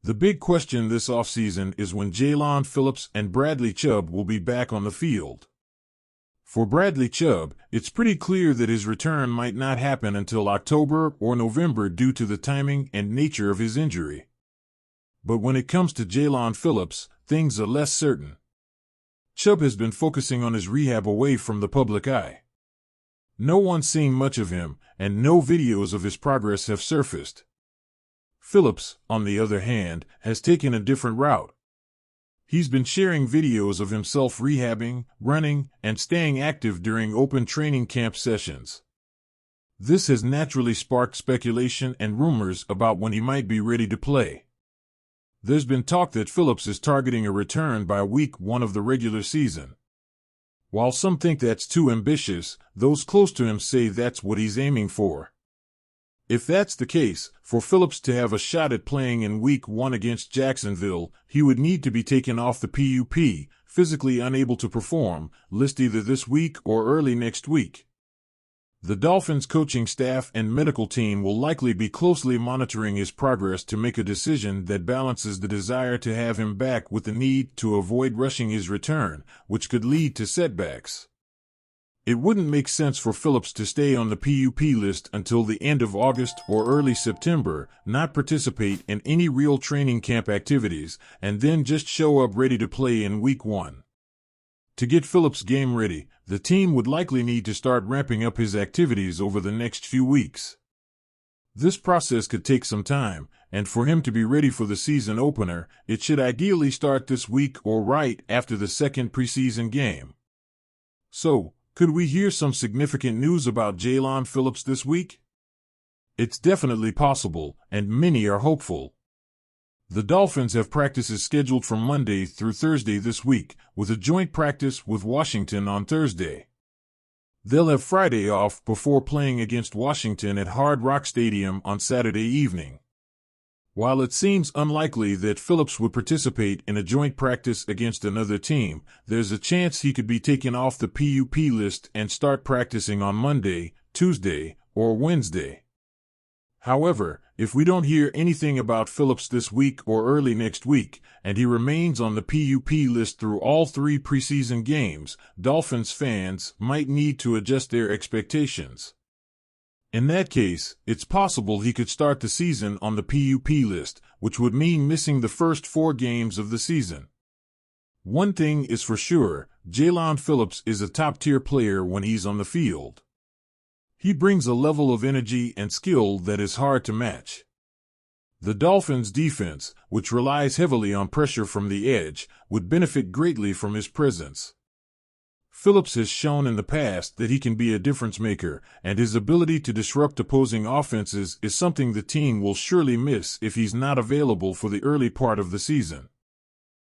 The big question this offseason is when Jaelan, Phillips, and Bradley Chubb will be back on the field. For Bradley Chubb, it's pretty clear that his return might not happen until October or November due to the timing and nature of his injury. But when it comes to Jaelan Phillips, things are less certain. Chubb has been focusing on his rehab away from the public eye. No one's seen much of him, and no videos of his progress have surfaced. Phillips, on the other hand, has taken a different route. He's been sharing videos of himself rehabbing, running, and staying active during open training camp sessions. This has naturally sparked speculation and rumors about when he might be ready to play. There's been talk that Phillips is targeting a return by week 1 of the regular season. While some think that's too ambitious, those close to him say that's what he's aiming for. If that's the case, for Phillips to have a shot at playing in Week 1 against Jacksonville, he would need to be taken off the PUP, physically unable to perform, list either this week or early next week. The Dolphins coaching staff and medical team will likely be closely monitoring his progress to make a decision that balances the desire to have him back with the need to avoid rushing his return, which could lead to setbacks. It wouldn't make sense for Phillips to stay on the PUP list until the end of August or early September, not participate in any real training camp activities, and then just show up ready to play in Week 1. To get Phillips game ready, the team would likely need to start ramping up his activities over the next few weeks. This process could take some time, and for him to be ready for the season opener, it should ideally start this week or right after the second preseason game. So, could we hear some significant news about Jaelan Phillips this week? It's definitely possible, and many are hopeful. The Dolphins have practices scheduled from Monday through Thursday this week, with a joint practice with Washington on Thursday. They'll have Friday off before playing against Washington at Hard Rock Stadium on Saturday evening. While it seems unlikely that Phillips would participate in a joint practice against another team, there's a chance he could be taken off the PUP list and start practicing on Monday, Tuesday, or Wednesday. However, if we don't hear anything about Phillips this week or early next week, and he remains on the PUP list through all 3 preseason games, Dolphins fans might need to adjust their expectations. In that case, it's possible he could start the season on the PUP list, which would mean missing the first 4 games of the season. One thing is for sure, Jaelan Phillips is a top-tier player when he's on the field. He brings a level of energy and skill that is hard to match. The Dolphins' defense, which relies heavily on pressure from the edge, would benefit greatly from his presence. Phillips has shown in the past that he can be a difference maker, and his ability to disrupt opposing offenses is something the team will surely miss if he's not available for the early part of the season.